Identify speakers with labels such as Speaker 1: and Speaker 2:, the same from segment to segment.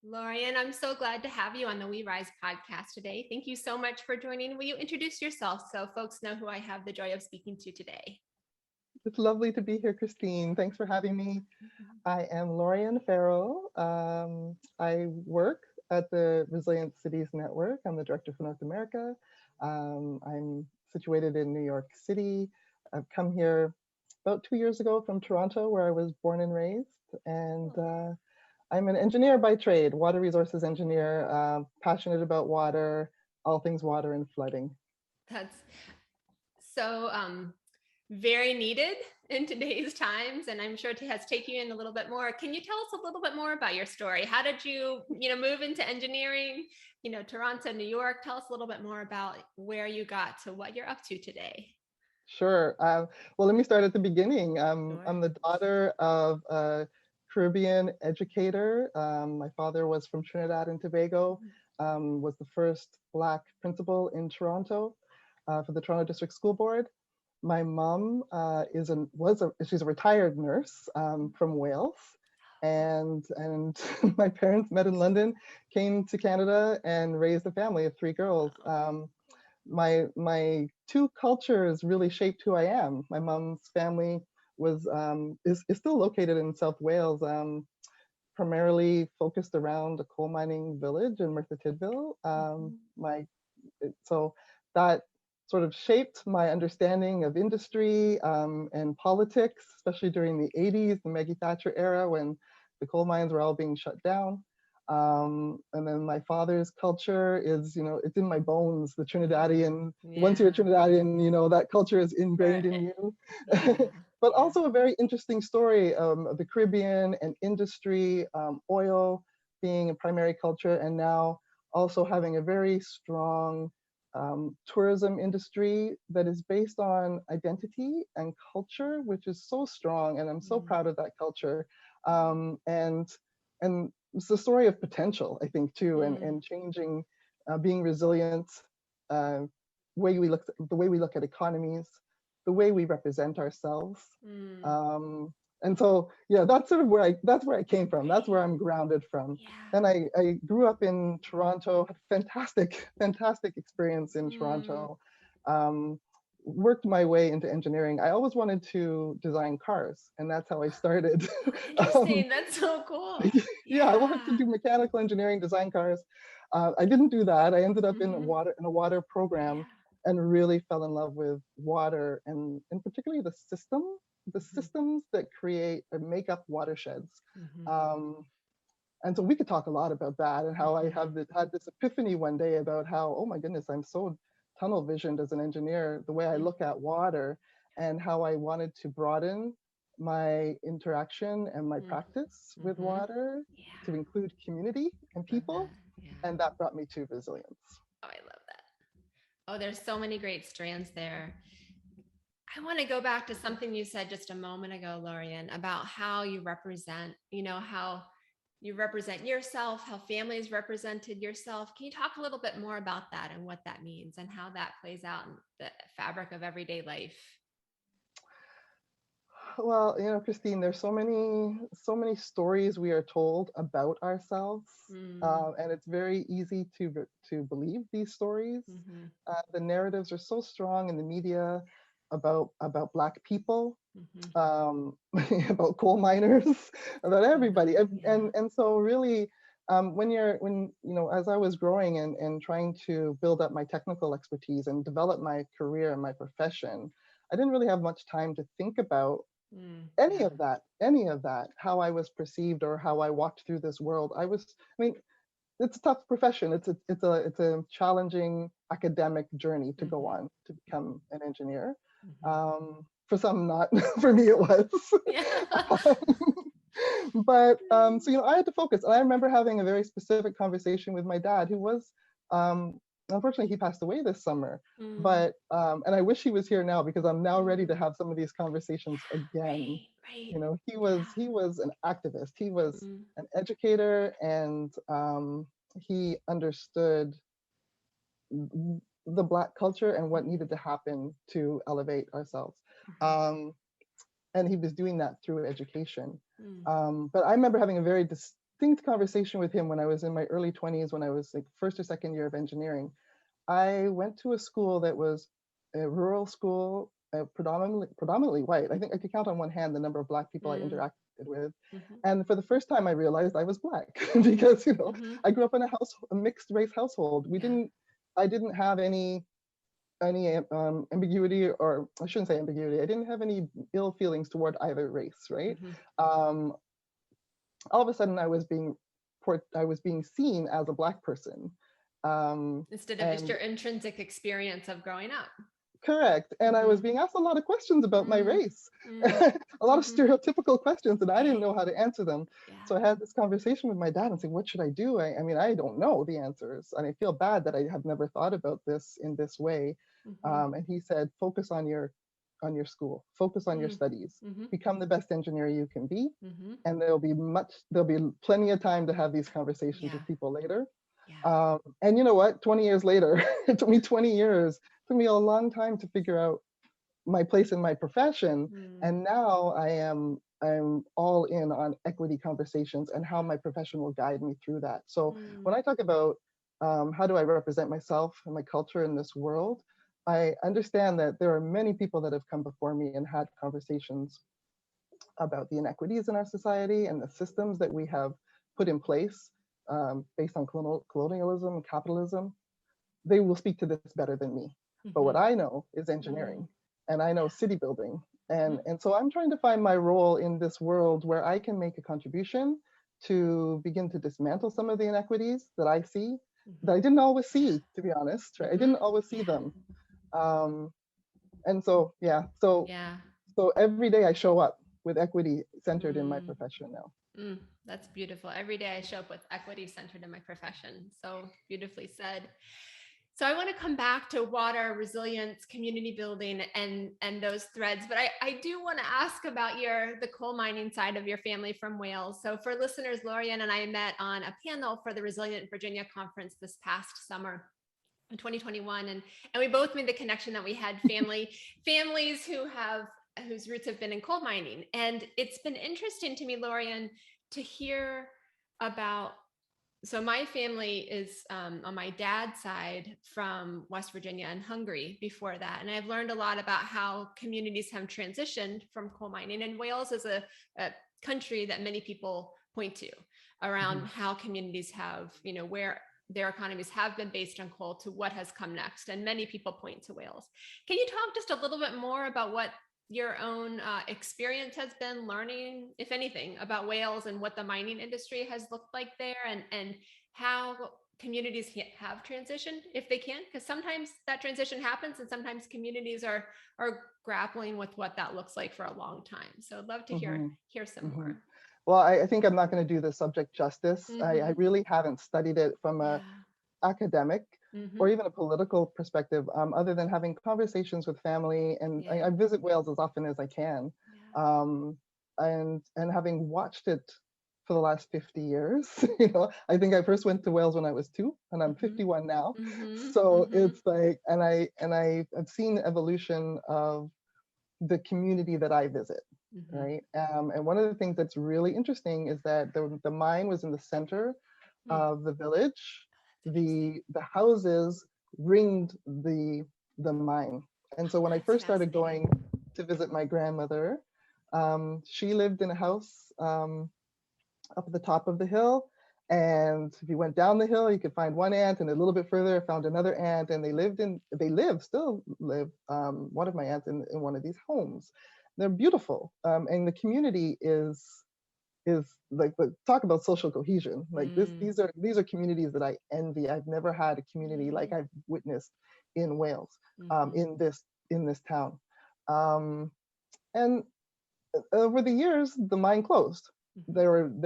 Speaker 1: Laurian, I'm so glad to have you on the We Rise podcast today. Thank you so much for joining. Will you introduce yourself so folks know who I have the joy of speaking to today?
Speaker 2: It's lovely to be here, Christine. Thanks for having me. I am Laurian Farrell. I work at the Resilient Cities Network. I'm the director for North America. I'm situated in New York City. I've come here about 2 years ago from Toronto, where I was born and raised. And I'm an engineer by trade, water resources engineer, passionate about water, all things water and flooding.
Speaker 1: That's so very needed in today's times, and I'm sure it has taken you in a little bit more. Can you tell us a little bit more about your story? How did you move into engineering? Toronto, New York. Tell us a little bit more about where you got to what you're up to today.
Speaker 2: Sure. Well, let me start at the beginning.
Speaker 1: Sure.
Speaker 2: I'm the daughter of a Caribbean educator. My father was from Trinidad and Tobago, was the first Black principal in Toronto for the Toronto District School Board. My mom she's a retired nurse from Wales, and my parents met in London, came to Canada, and raised a family of three girls. My two cultures really shaped who I am. My mom's family is still located in South Wales, primarily focused around a coal mining village in Merthyr Tydfil. My so that sort of shaped my understanding of industry and politics, especially during the 80s, the Maggie Thatcher era, when the coal mines were all being shut down. And then my father's culture is, it's in my bones, the Trinidadian. Once you're a Trinidadian, that culture is ingrained in you. But also a very interesting story of the Caribbean and industry, oil being a primary culture, and now also having a very strong tourism industry that is based on identity and culture, which is so strong, and I'm so proud of that culture. And it's the story of potential, I think, too, and changing, being resilient, uh, the way we look at economies, the way we represent ourselves. And so, yeah, that's sort of that's where I came from. That's where I'm grounded from. And I grew up in Toronto, had fantastic experience in Toronto. Um, Worked my way into engineering. I always wanted to design cars, and that's how I started.
Speaker 1: Interesting. That's so cool.
Speaker 2: Yeah, I wanted to do mechanical engineering, design cars. I didn't do that. I ended up in a water program, and really fell in love with water, and particularly the systems that create or make up watersheds. And so we could talk a lot about that, and how I had this epiphany one day about how, oh my goodness, I'm so tunnel visioned as an engineer, the way I look at water, and how I wanted to broaden my interaction and my practice with water to include community and people. And that brought me to resilience.
Speaker 1: Oh, I love that. Oh, there's so many great strands there. I want to go back to something you said just a moment ago, Laurian, about how you represent, how you represent yourself, how families represented yourself. Can you talk a little bit more about that and what that means and how that plays out in the fabric of everyday life?
Speaker 2: Well, Christine, there's so many stories we are told about ourselves, and it's very easy to believe these stories. The narratives are so strong in the media about Black people, about coal miners, about everybody, and so really, as I was growing and trying to build up my technical expertise and develop my career and my profession, I didn't really have much time to think about any of that, how I was perceived or how I walked through this world. I mean, it's a tough profession. It's a challenging academic journey to go on to become an engineer. For some, not. For me, it was. But so I had to focus, and I remember having a very specific conversation with my dad, who was unfortunately, he passed away this summer. But and I wish he was here now, because I'm now ready to have some of these conversations again. He was an activist. He was an educator, and he understood the Black culture and what needed to happen to elevate ourselves. And he was doing that through education. But I remember having a very distinct distinct conversation with him when I was in my early 20s, when I was like first or second year of engineering. I went to a school that was a rural school, predominantly white. I think I could count on one hand the number of Black people I
Speaker 1: Mm.
Speaker 2: interacted with.
Speaker 1: Mhm.
Speaker 2: And for the first time, I realized I was Black because, you know,
Speaker 1: Mhm.
Speaker 2: I grew up in a mixed race household.
Speaker 1: Yeah.
Speaker 2: I didn't have any ambiguity, or I shouldn't say ambiguity. I didn't have any ill feelings toward either race, right?
Speaker 1: Mhm.
Speaker 2: Um, all of a sudden, I was being seen as a Black person, um,
Speaker 1: Instead of just
Speaker 2: and
Speaker 1: your intrinsic experience of growing up.
Speaker 2: correct. And I was
Speaker 1: Mhm.
Speaker 2: being asked a lot of questions about my
Speaker 1: Mm.
Speaker 2: race,
Speaker 1: Mm.
Speaker 2: a lot of
Speaker 1: Mhm.
Speaker 2: stereotypical questions, and I didn't
Speaker 1: Right.
Speaker 2: know how to answer them.
Speaker 1: Yeah.
Speaker 2: So I had this conversation with my dad and saying, what should I do? I mean, I don't know the answers. And I feel bad that I have never thought about this in this way.
Speaker 1: Mhm.
Speaker 2: And he said, focus on your school, focus on your
Speaker 1: Mm.
Speaker 2: studies,
Speaker 1: Mhm.
Speaker 2: become the best engineer you can be.
Speaker 1: Mhm.
Speaker 2: And there'll be plenty of time to have these conversations
Speaker 1: Yeah.
Speaker 2: with people later.
Speaker 1: Yeah.
Speaker 2: And you know what? 20 years later, it took me 20 years, it took me a long time to figure out my place in my profession.
Speaker 1: Mm.
Speaker 2: And now I'm all in on equity conversations and how my profession will guide me through that. So when
Speaker 1: Mm.
Speaker 2: I talk about how do I represent myself and my culture in this world, I understand that there are many people that have come before me and had conversations about the inequities in our society and the systems that we have put in place based on colonialism and capitalism. They will speak to this better than me. But what
Speaker 1: Mhm.
Speaker 2: I know is
Speaker 1: Mm.
Speaker 2: engineering, and I know city building.
Speaker 1: Mhm.
Speaker 2: And so I'm trying to find my role in this world where I can make a contribution to begin to dismantle some of the inequities that I see, that I
Speaker 1: Mhm.
Speaker 2: didn't always
Speaker 1: Yeah.
Speaker 2: see, to be honest, right? I didn't
Speaker 1: Mhm.
Speaker 2: always see
Speaker 1: Yeah.
Speaker 2: them. Um, and so, yeah,
Speaker 1: Yeah.
Speaker 2: so every day I show up with equity centered in my
Speaker 1: Mm.
Speaker 2: profession now.
Speaker 1: Mm. That's beautiful. Every day I show up with equity centered in my profession. So beautifully said. So I want to come back to water resilience, community building, and those threads. But I do want to ask about the coal mining side of your family from Wales. So for listeners, Laurian and I met on a panel for the Resilient Virginia conference this past summer in 2021, and we both made the connection that we had families whose roots have been in coal mining. And it's been interesting to me, Laurian, to hear about. So my family is on my dad's side from West Virginia and Hungary before that, and I've learned a lot about how communities have transitioned from coal mining. And Wales is a country that many people point to around
Speaker 2: Mhm.
Speaker 1: how communities have, where their economies have been based on coal to what has come next. And many people point to Wales. Can you talk just a little bit more about what your own experience has been learning, if anything, about Wales and what the mining industry has looked like there, and how communities have transitioned if they can? Because sometimes that transition happens and sometimes communities are grappling with what that looks like for a long time. So I'd love to hear
Speaker 2: Mhm.
Speaker 1: hear some
Speaker 2: Mhm.
Speaker 1: more.
Speaker 2: Well, I think I'm not going to do the subject justice. I
Speaker 1: Mm-hmm.
Speaker 2: really haven't studied it from a
Speaker 1: Yeah.
Speaker 2: academic
Speaker 1: Mm-hmm.
Speaker 2: or even a political perspective, other than having conversations with family. And
Speaker 1: Yeah.
Speaker 2: I visit Wales as often as I can.
Speaker 1: Yeah.
Speaker 2: Um, and having watched it for the last 50 years, you know, I think I first went to Wales when I was 2, and I'm
Speaker 1: Mm-hmm.
Speaker 2: 51 now.
Speaker 1: Mm-hmm.
Speaker 2: So
Speaker 1: Mm-hmm.
Speaker 2: it's like, I've seen the evolution of the community that I visit,
Speaker 1: Mm-hmm.
Speaker 2: right? And one of the things that's really interesting is that the mine was in the center
Speaker 1: Mm.
Speaker 2: of the village.
Speaker 1: That's interesting.
Speaker 2: The houses ringed the mine. And so when I
Speaker 1: That's
Speaker 2: first started
Speaker 1: fascinating.
Speaker 2: going to visit my grandmother, she lived in a house up at the top of the hill. And if you went down the hill, you could find one aunt, and a little bit further, I found another aunt, and still live, one of my aunts in one of these homes. They're beautiful, and the community is talk about social cohesion. Like this,
Speaker 1: Mm.
Speaker 2: these are communities that I envy. I've never had a community like
Speaker 1: Mm-hmm.
Speaker 2: I've witnessed in Wales,
Speaker 1: Mm-hmm.
Speaker 2: in this town, um, and over the years, the mine closed.
Speaker 1: Mm-hmm.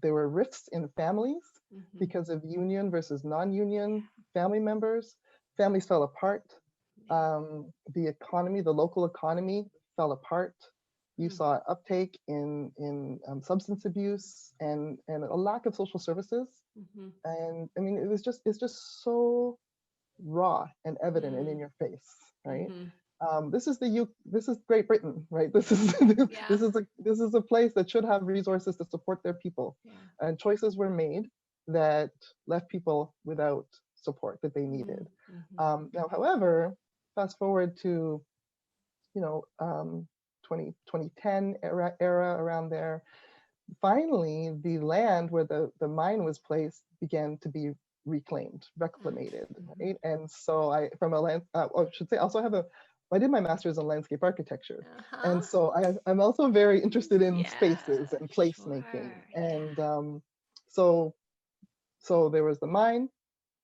Speaker 2: There were rifts in families
Speaker 1: Mm-hmm.
Speaker 2: because of union versus non-union
Speaker 1: Yeah.
Speaker 2: family members. Families fell apart.
Speaker 1: Yeah.
Speaker 2: The local economy fell apart. You
Speaker 1: Mm.
Speaker 2: saw uptake in substance abuse and a lack of social services.
Speaker 1: Mm-hmm.
Speaker 2: And I mean, it's just so raw and evident and in
Speaker 1: Mm.
Speaker 2: your face, right?
Speaker 1: Mm-hmm.
Speaker 2: This is Great Britain, right? This is
Speaker 1: Yeah.
Speaker 2: this is a place that should have resources to support their people,
Speaker 1: Yeah.
Speaker 2: and choices were made that left people without support that they needed.
Speaker 1: Mm-hmm.
Speaker 2: Now, however, fast forward to 2010 era around there. Finally, the land where the mine was placed began to be reclaimed, reclamated,
Speaker 1: Mm-hmm.
Speaker 2: right? And so from a land, I should say, also have I did my master's in landscape architecture. And
Speaker 1: Uh-huh.
Speaker 2: so I'm also very interested in
Speaker 1: Yeah,
Speaker 2: spaces and placemaking.
Speaker 1: sure.
Speaker 2: And
Speaker 1: Yeah.
Speaker 2: so, so there was the mine,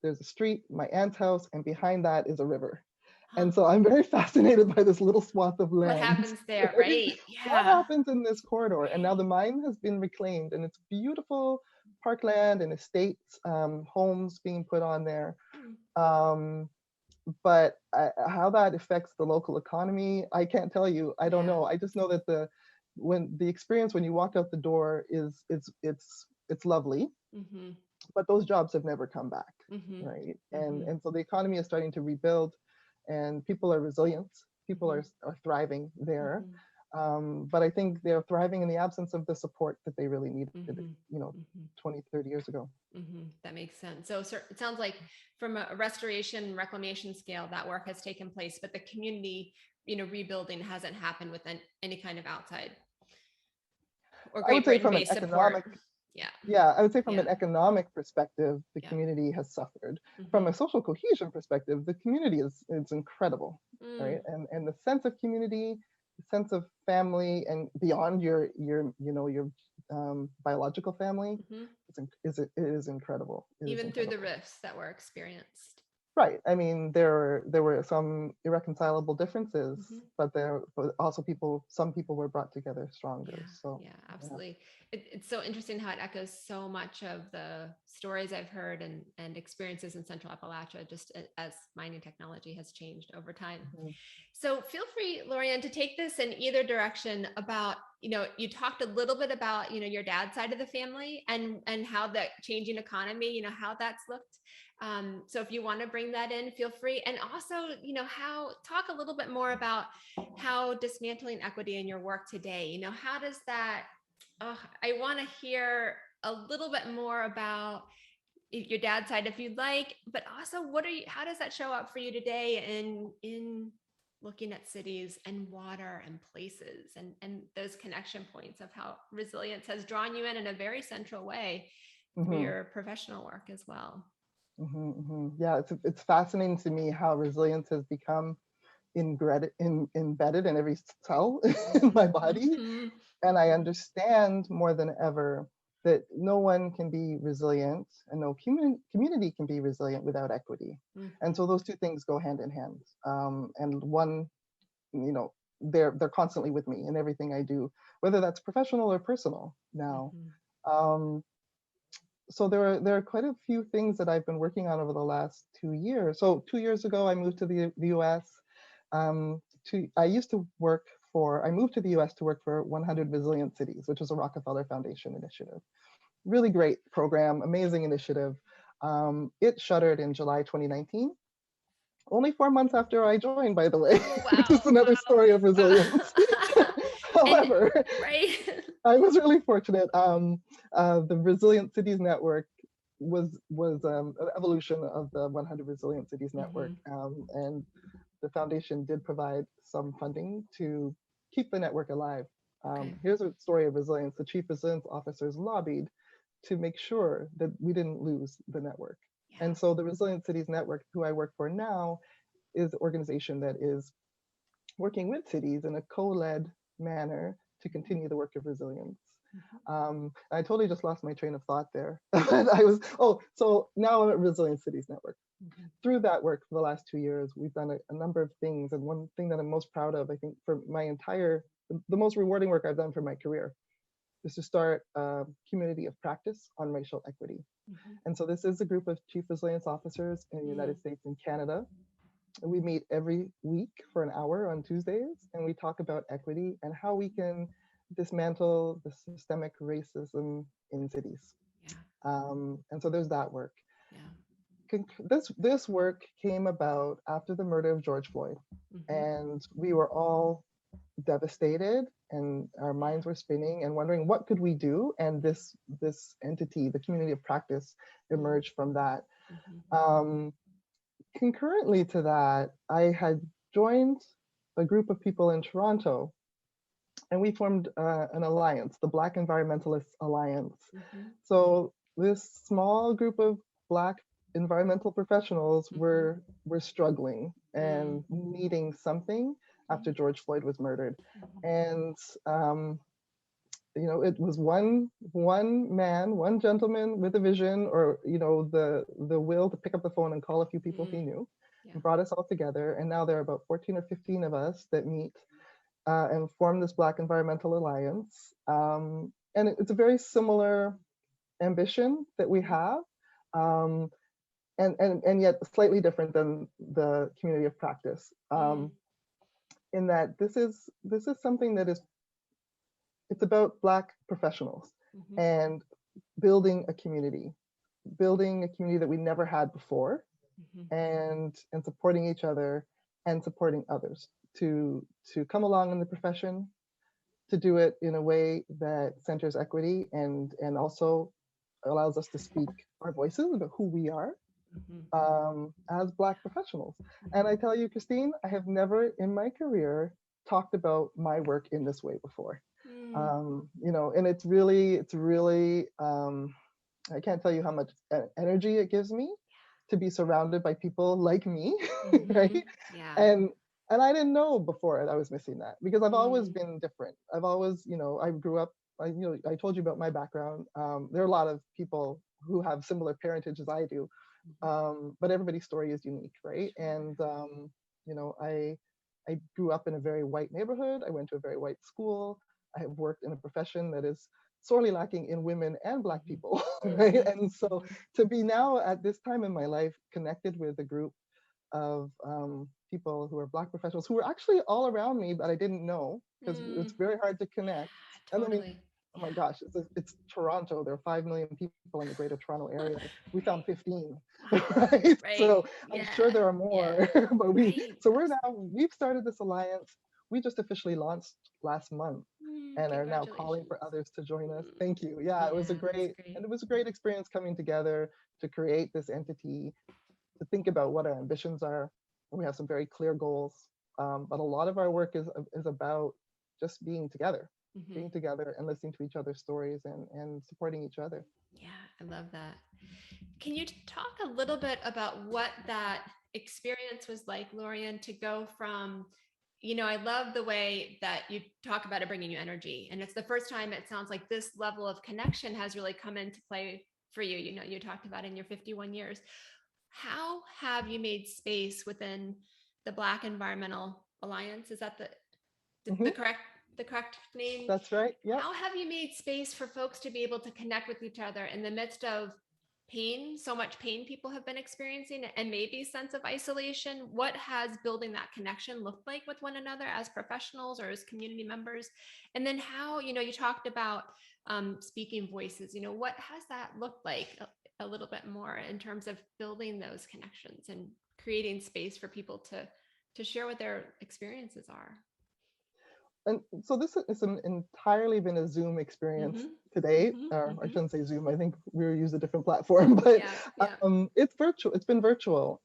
Speaker 2: there's a street, my aunt's house, and behind that is a river.
Speaker 1: Huh.
Speaker 2: And so I'm very fascinated by this little swath of
Speaker 1: What
Speaker 2: land.
Speaker 1: happens there,
Speaker 2: Right?
Speaker 1: right?
Speaker 2: What
Speaker 1: Yeah.
Speaker 2: happens in this corridor? And now the mine has been reclaimed, and it's beautiful parkland and estates, homes being put on there.
Speaker 1: Mm.
Speaker 2: Um, but how that affects the local economy, I can't tell you. I don't
Speaker 1: Yeah.
Speaker 2: know. I just know that the experience when you walk out the door is it's lovely,
Speaker 1: Mm-hmm.
Speaker 2: but those jobs have never come back,
Speaker 1: Mm-hmm.
Speaker 2: right?
Speaker 1: Mm-hmm.
Speaker 2: And so the economy is starting to rebuild, and people are resilient. People
Speaker 1: Mm-hmm.
Speaker 2: are thriving there,
Speaker 1: Mm-hmm.
Speaker 2: but I think they're thriving in the absence of the support that they really needed,
Speaker 1: Mm-hmm.
Speaker 2: 20, 30 years ago.
Speaker 1: Mm-hmm. That makes sense. So, it sounds like from a restoration reclamation scale, that work has taken place, but the community, rebuilding hasn't happened with any kind of outside or
Speaker 2: I would
Speaker 1: Great
Speaker 2: say
Speaker 1: Britain
Speaker 2: from an
Speaker 1: based support.
Speaker 2: economic
Speaker 1: Yeah.
Speaker 2: Yeah, I would say from
Speaker 1: Yeah.
Speaker 2: an economic perspective, the
Speaker 1: Yeah.
Speaker 2: community has suffered. From
Speaker 1: Mm-hmm.
Speaker 2: a social cohesion perspective, the community is incredible,
Speaker 1: Mm.
Speaker 2: right? And the sense of community, the sense of family, and beyond your biological family,
Speaker 1: Mm-hmm.
Speaker 2: it is incredible. It is
Speaker 1: Even through the
Speaker 2: incredible.
Speaker 1: rifts that were experienced.
Speaker 2: Right. I mean, there were some irreconcilable differences,
Speaker 1: Mm-hmm.
Speaker 2: but also some people were brought together
Speaker 1: Yeah,
Speaker 2: stronger. So
Speaker 1: yeah,
Speaker 2: yeah.
Speaker 1: absolutely. It's so interesting how it echoes so much of the stories I've heard and experiences in Central Appalachia, just as mining technology has changed over time.
Speaker 2: Mhm.
Speaker 1: So feel free, Laurian, to take this in either direction about, you talked a little bit about, your dad's side of the family and how the changing economy, how that's looked. So if you want to bring that in, feel free. And also, talk a little bit more about how dismantling equity in your work today, how does that, I want to hear a little bit more about your dad's side if you'd like, but also how does that show up for you today in looking at cities and water and places and those connection points of how resilience has drawn you in a very central way through
Speaker 2: Mhm.
Speaker 1: your professional work as well.
Speaker 2: Yeah, it's fascinating to me how resilience has become embedded in every cell in my body.
Speaker 1: Mm-hmm.
Speaker 2: And I understand more than ever that no one can be resilient and no community can be resilient without equity. And
Speaker 1: Mm-hmm.
Speaker 2: so those two things go hand in hand. And one, they're constantly with me in everything I do, whether that's professional or personal now.
Speaker 1: Mm-hmm.
Speaker 2: Um, so there are quite a few things that I've been working on over the last 2 years. So 2 years ago, I moved to the US. I used to work I moved to the US to work for 100 Resilient Cities, which is a Rockefeller Foundation initiative. Really great program, amazing initiative. It shuttered in July 2019, only 4 months after I joined, by the way.
Speaker 1: Oh,
Speaker 2: Just
Speaker 1: wow.
Speaker 2: another story of resilience.
Speaker 1: And
Speaker 2: However,
Speaker 1: right.
Speaker 2: I was really fortunate. The Resilient Cities Network was an evolution of the 100 Resilient Cities Network,
Speaker 1: Mm-hmm.
Speaker 2: and the foundation did provide some funding to keep the network alive.
Speaker 1: Okay.
Speaker 2: Here's a story of resilience. The chief resilience officers lobbied to make sure that we didn't lose the network.
Speaker 1: Yeah.
Speaker 2: And so the Resilient Cities Network, who I work for now, is an organization that is working with cities in a co-led manner to continue the work of resilience.
Speaker 1: Mm-hmm.
Speaker 2: I totally just lost my train of thought there. So now I'm at Resilient Cities Network.
Speaker 1: Mm-hmm.
Speaker 2: Through that work for the last 2 years, we've done a number of things. And one thing that I'm most proud of, I think, the most rewarding work I've done for my career is to start a community of practice on racial equity.
Speaker 1: Mm-hmm.
Speaker 2: And so this is a group of chief resilience officers in the United States and Canada. We meet every week for an hour on Tuesdays, and we talk about equity and how we can dismantle the systemic racism in cities.
Speaker 1: Yeah.
Speaker 2: And so there's that work.
Speaker 1: Yeah.
Speaker 2: this work came about after the murder of George Floyd, and we were all devastated, and our minds were spinning and wondering what could we do. And this entity, the community of practice, emerged from that. Concurrently to that, I had joined a group of people in Toronto, and we formed an alliance, the Black Environmentalists Alliance. So this small group of Black environmental professionals were struggling and needing something after George Floyd was murdered. And you know, it was one man, one gentleman with a vision, or you know, the will to pick up the phone and call a few people he knew, and brought us all together. And now there are about 14 or 15 of us that meet and form this Black Environmental Alliance. And it's a very similar ambition that we have, and yet slightly different than the community of practice, in that this is something that is, it's about Black professionals and building a community that we never had before, and supporting each other and supporting others to come along in the profession, to do it in a way that centers equity and also allows us to speak our voices about who we are as Black professionals. And I tell you, Christine, I have never in my career talked about my work in this way before. You know, and it's really I can't tell you how much energy it gives me to be surrounded by people like me, right? And I didn't know before that I was missing that, because I've always been different. I've always, you know, I grew up, I told you about my background. There are a lot of people who have similar parentage as I do, but everybody's story is unique, right? And you know, I grew up in a very white neighborhood. I went to a very white school. I have worked in a profession that is sorely lacking in women and Black people, right? And so to be now at this time in my life connected with a group of people who are Black professionals who were actually all around me, but I didn't know, because it's very hard to connect. And I mean, oh my gosh, it's Toronto. There are 5 million people in the Greater Toronto area. We found 15, right? So I'm sure there are more, but we've started this alliance. We just officially launched last month, and are now calling for others to join us. Thank you. Yeah, it was a great experience coming together to create this entity, to think about what our ambitions are. We have some very clear goals, but a lot of our work is about just being together, and listening to each other's stories and supporting each other.
Speaker 1: Yeah, I love that. Can you talk a little bit about what that experience was like, Laurian, to go from, you know, I love the way that you talk about it bringing you energy. And it's the first time it sounds like this level of connection has really come into play for you. You know, you talked about in your 51 years. How have you made space within the Black Environmental Alliance? Is that the correct name?
Speaker 2: That's right. Yeah.
Speaker 1: How have you made space for folks to be able to connect with each other in the midst of pain, so much pain people have been experiencing, and maybe sense of isolation? What has building that connection looked like with one another as professionals or as community members? And then how, you know, you talked about speaking voices, you know, what has that looked like a little bit more in terms of building those connections and creating space for people to share what their experiences are?
Speaker 2: And so this has entirely been a Zoom experience today. I shouldn't say Zoom. I think we use a different platform, but it's virtual. It's been virtual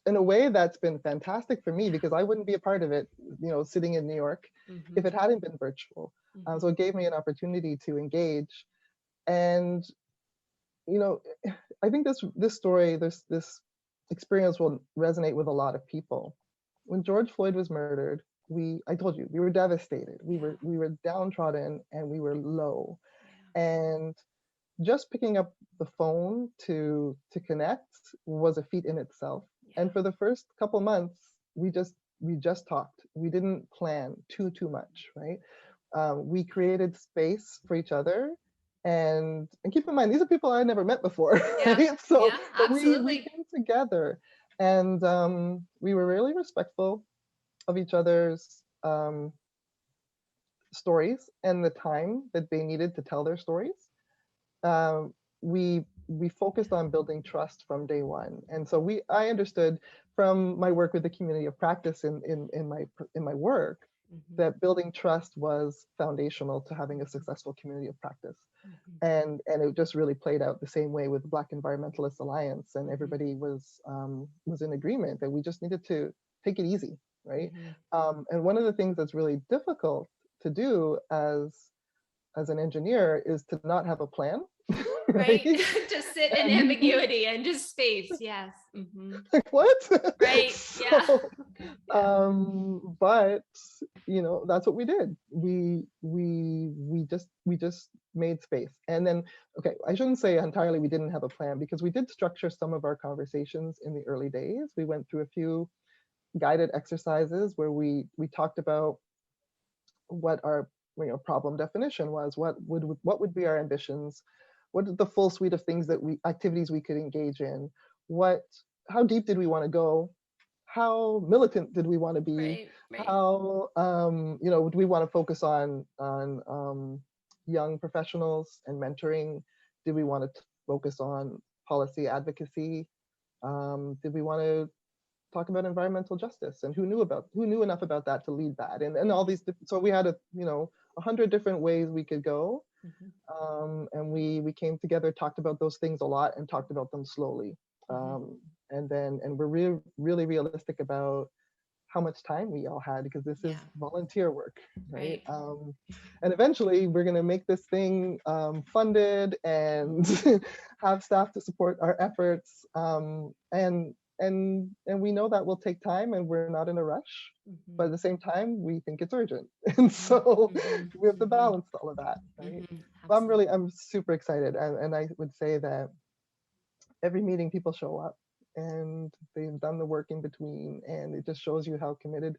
Speaker 2: in a way that's been fantastic for me, because I wouldn't be a part of it, you know, sitting in New York, if it hadn't been virtual. So it gave me an opportunity to engage. And, you know, I think this story, this experience will resonate with a lot of people. When George Floyd was murdered, I told you, we were devastated. We were downtrodden, and we were low. And just picking up the phone to connect was a feat in itself. And for the first couple months, we just talked. We didn't plan too much, right? We created space for each other. And keep in mind, these are people I never met before, right? So we came together, and we were really respectful of each other's stories and the time that they needed to tell their stories. We we focused on building trust from day one. And so I understood from my work with the community of practice in my work
Speaker 1: Mhm.
Speaker 2: that building trust was foundational to having a successful community of practice.
Speaker 1: Mhm.
Speaker 2: And it just really played out the same way with the Black Environmentalist Alliance, and
Speaker 1: Mhm.
Speaker 2: everybody was in agreement that we just needed to take it easy, right?
Speaker 1: Mhm.
Speaker 2: And one of the things that's really difficult to do as an engineer is to not have a plan,
Speaker 1: Right.
Speaker 2: right?
Speaker 1: To sit in
Speaker 2: And
Speaker 1: ambiguity and just space. Yes. Mhm.
Speaker 2: like, what?
Speaker 1: Right. Yeah.
Speaker 2: So,
Speaker 1: Yeah.
Speaker 2: but that's what we did. We just made space. And then, okay, I shouldn't say entirely we didn't have a plan, because we did structure some of our conversations in the early days. We went through a few guided exercises where we talked about what our problem definition was, what would be our ambitions, what is the full suite of things that activities we could engage in, what how deep did we want to go, how militant did we want to be,
Speaker 1: Right. Right.
Speaker 2: how do we want to focus on young professionals and mentoring, did we want to focus on policy advocacy, did we want to talk about environmental justice, and who knew enough about that to lead that, and all these so we had 100 different ways we could go.
Speaker 1: Mhm.
Speaker 2: And we came together, talked about those things a lot, and talked about them slowly.
Speaker 1: Mhm.
Speaker 2: And we're really realistic about how much time we all had, because this is
Speaker 1: Yeah.
Speaker 2: volunteer work, right?
Speaker 1: Right.
Speaker 2: And eventually we're going to make this thing funded and have staff to support our efforts. And we know that will take time, and we're not in a rush. But
Speaker 1: Mhm.
Speaker 2: at the same time, we think it's urgent, and
Speaker 1: Mhm.
Speaker 2: so
Speaker 1: Mhm.
Speaker 2: we have to
Speaker 1: Mhm.
Speaker 2: balance all of that, right?
Speaker 1: Mhm.
Speaker 2: But
Speaker 1: Absolutely.
Speaker 2: I'm super excited, and I would say that every meeting people show up and they've done the work in between, and it just shows you how committed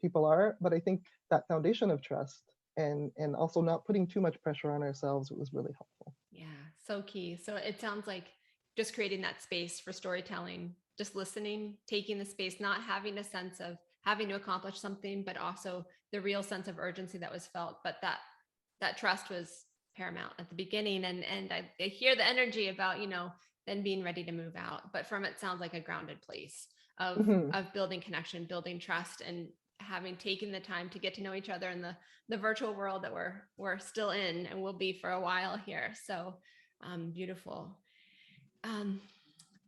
Speaker 2: people are. But I think that foundation of trust, and also not putting too much pressure on ourselves, was really helpful.
Speaker 1: Yeah, so key. So it sounds like just creating that space for storytelling, just listening, taking the space, not having a sense of having to accomplish something, but also the real sense of urgency that was felt. But that trust was paramount at the beginning. And I hear the energy about, then being ready to move out. But from it sounds like a grounded place of
Speaker 2: Hmm.
Speaker 1: of building connection, building trust, and having taken the time to get to know each other in the virtual world that we're still in and will be for a while here. So beautiful. Um,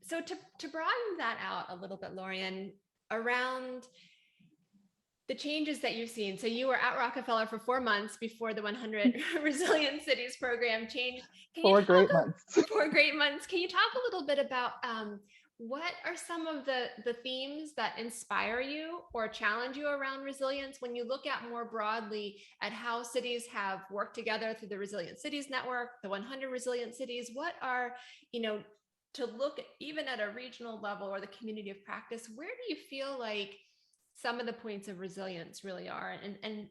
Speaker 1: so to broaden that out a little bit, Laurian, around the changes that you've seen. So you were at Rockefeller for 4 months before the 100 Resilient Cities program changed. Can you
Speaker 2: 4 great months.
Speaker 1: 4 great months? Can you talk a little bit about what are some of the themes that inspire you or challenge you around resilience when you look at more broadly at how cities have worked together through the Resilient Cities Network, the 100 Resilient Cities? What are, to look even at a regional level or the community of practice, where do you feel like some of the points of resilience really are, and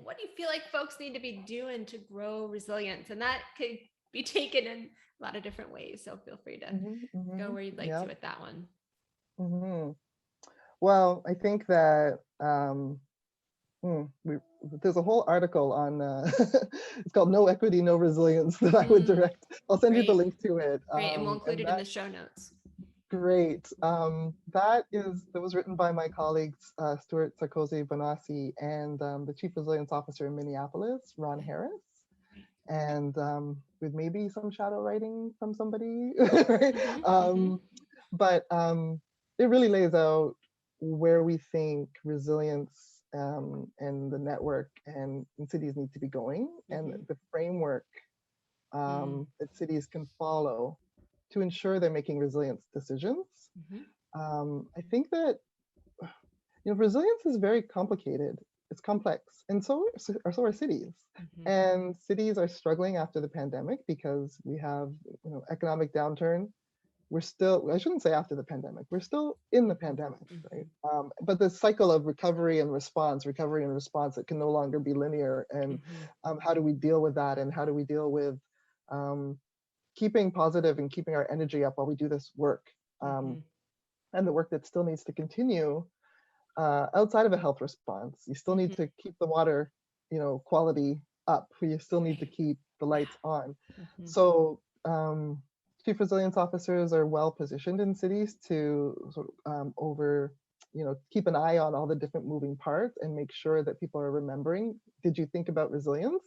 Speaker 1: what do you feel like folks need to be doing to grow resilience? And that could be taken in a lot of different ways, so feel free to
Speaker 2: Hmm.
Speaker 1: go
Speaker 2: Hmm.
Speaker 1: where you'd like to
Speaker 2: Yeah.
Speaker 1: with that one.
Speaker 2: Hmm. Well, I think that there's a whole article on it's called "No Equity, No Resilience" that I would
Speaker 1: Mm,
Speaker 2: direct. I'll send you the
Speaker 1: great,
Speaker 2: link to it.
Speaker 1: great, and we'll include
Speaker 2: And
Speaker 1: it in the show notes.
Speaker 2: Great. That was written by my colleagues Stuart Sarkozy Bonassi and the Chief Resilience Officer in Minneapolis, Ron
Speaker 1: Okay,
Speaker 2: Harris,
Speaker 1: great.
Speaker 2: and with maybe some shadow writing from somebody. Right?
Speaker 1: Mm-hmm, mm-hmm,
Speaker 2: But it really lays out where we think resilience and the network and cities need to be going, and
Speaker 1: mm-hmm,
Speaker 2: the framework
Speaker 1: mm,
Speaker 2: that cities can follow to ensure they're making resilience decisions.
Speaker 1: mm-hmm,
Speaker 2: I think that resilience is very complicated. It's complex, and so are cities.
Speaker 1: mm-hmm,
Speaker 2: And cities are struggling after the pandemic because we have economic downturn. We're still, I shouldn't say after the pandemic, we're still in the pandemic,
Speaker 1: mm-hmm,
Speaker 2: right? But the cycle of recovery and response, it can no longer be linear. And
Speaker 1: mm-hmm,
Speaker 2: how do we deal with that? And how do we deal with um, keeping positive and keeping our energy up while we do this work,
Speaker 1: mm-hmm,
Speaker 2: um, and the work that still needs to continue outside of a health response. You still need
Speaker 1: mm-hmm.
Speaker 2: to keep the water, quality up. You still need to
Speaker 1: Right.
Speaker 2: keep the
Speaker 1: Yeah.
Speaker 2: lights on.
Speaker 1: Mm-hmm,
Speaker 2: So Chief resilience officers are well positioned in cities to sort of, keep an eye on all the different moving parts and make sure that people are remembering, did you think about resilience?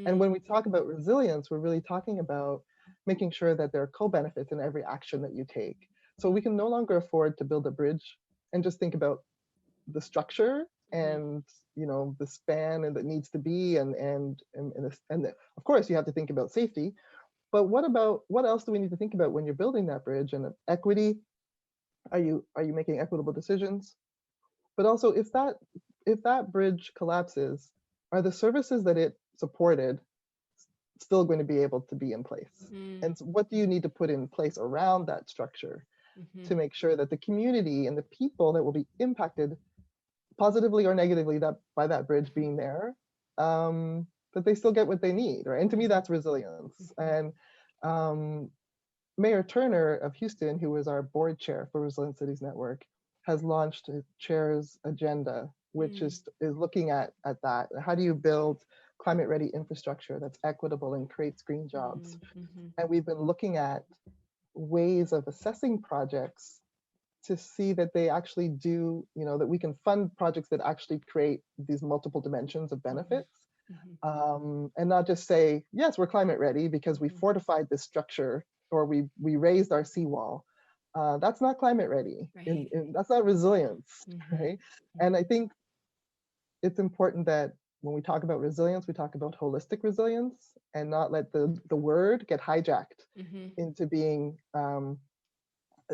Speaker 2: And when we talk about resilience, we're really talking about making sure that there are co-benefits in every action that you take. So we can no longer afford to build a bridge and just think about the structure and the span and that needs to be and of course you have to think about safety, but what else do we need to think about when you're building that bridge? And equity, are you making equitable decisions? But also, if that bridge collapses, are the services that it supported still going to be able to be in place? And so what do you need to put in place around that structure to make sure that the community and the people that will be impacted positively or negatively by that bridge being there, that they still get what they need, right? And to me, that's resilience. And Mayor Turner of Houston, who is our board chair for Resilient Cities Network, has launched a chair's agenda, which is looking at that. How do you build climate ready infrastructure that's equitable and creates green jobs? And we've been looking at ways of assessing projects to see that they actually do, that we can fund projects that actually create these multiple dimensions of benefits. And not just say, yes, we're climate ready because we fortified this structure or we raised our seawall. That's not climate ready.
Speaker 1: Right.
Speaker 2: And that's not resilience, right? And I think it's important that when we talk about resilience, we talk about holistic resilience and not let the word get hijacked into being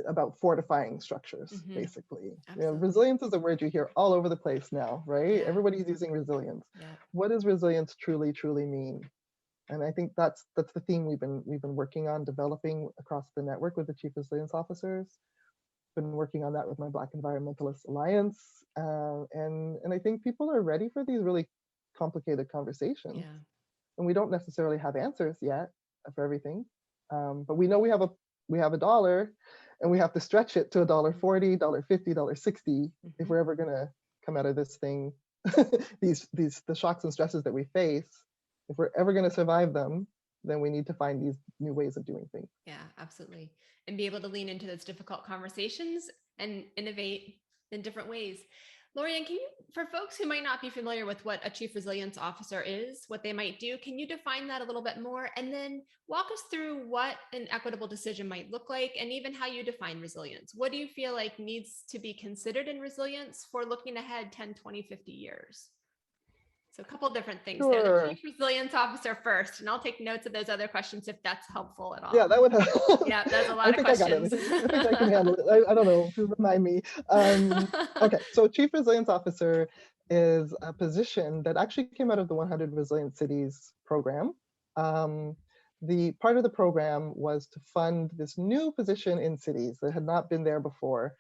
Speaker 2: about fortifying structures, basically. Resilience is a word you hear all over the place now, right? Everybody's using resilience. What does resilience truly, truly mean? And I think that's the theme we've been working on developing across the network with the Chief Resilience Officers. Been working on that with my Black Environmentalist Alliance. And I think people are ready for these really complicated conversations. And we don't necessarily have answers yet for everything. But we know we have a dollar and we have to stretch it to $1.40, $1.50, $1.60 if we're ever gonna come out of this thing, the shocks and stresses that we face. If we're ever gonna survive them, then we need to find these new ways of doing things.
Speaker 1: Yeah, absolutely. And be able to lean into those difficult conversations and innovate in different ways. Laurian, can you, for folks who might not be familiar with what a Chief Resilience Officer is, what they might do, can you define that a little bit more? And then walk us through what an equitable decision might look like and even how you define resilience. What do you feel like needs to be considered in resilience for looking ahead 10, 20, 50 years? So a couple different things there. The Chief Resilience Officer first, and I'll take notes of those other questions if that's helpful at all.
Speaker 2: Yeah, that would help.
Speaker 1: Yeah, that's a lot of questions.
Speaker 2: I think I can handle it. I don't know, remind me. Okay, so Chief Resilience Officer is a position that actually came out of the 100 Resilient Cities program. The part of the program was to fund this new position in cities that had not been there before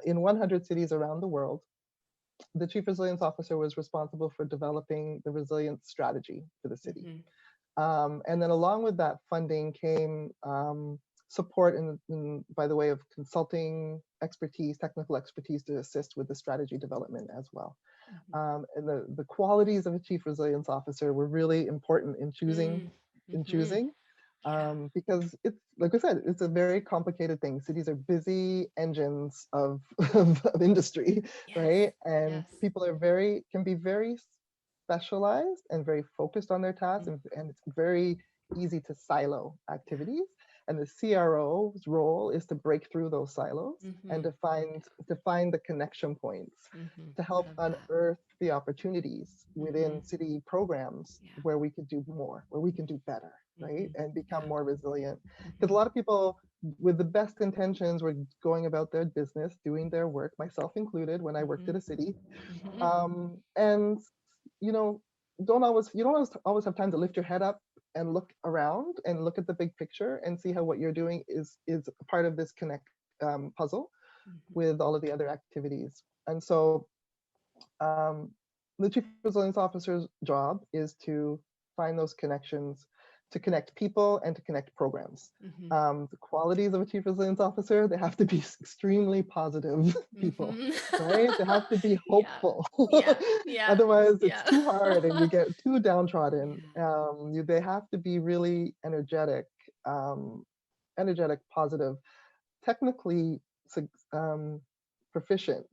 Speaker 2: in 100 cities around the world. The Chief Resilience Officer was responsible for developing the resilience strategy for the city. And then along with that funding came support by the way of consulting expertise, technical expertise to assist with the strategy development as well. And the qualities of a Chief Resilience Officer were really important in choosing, because it's, like I said, it's a very complicated thing. Cities are busy engines of industry, right? And people are can be very specialized and very focused on their tasks, and it's very easy to silo activities. And the CRO's role is to break through those silos and to find the connection points, to help unearth the opportunities within city programs where we could do more, where we can do better, right? And become more resilient. Because a lot of people with the best intentions were going about their business, doing their work, myself included, when I worked at a city. And you don't always have time to lift your head up and look around and look at the big picture and see how what you're doing is part of this connect puzzle with all of the other activities. And so the Chief Resilience Officer's job is to find those connections, to connect people and to connect programs. The qualities of a Chief Resilience Officer, they have to be extremely positive people, right? They have to be hopeful. Otherwise it's too hard and you get too downtrodden. They have to be really energetic. energetic, positive, technically proficient.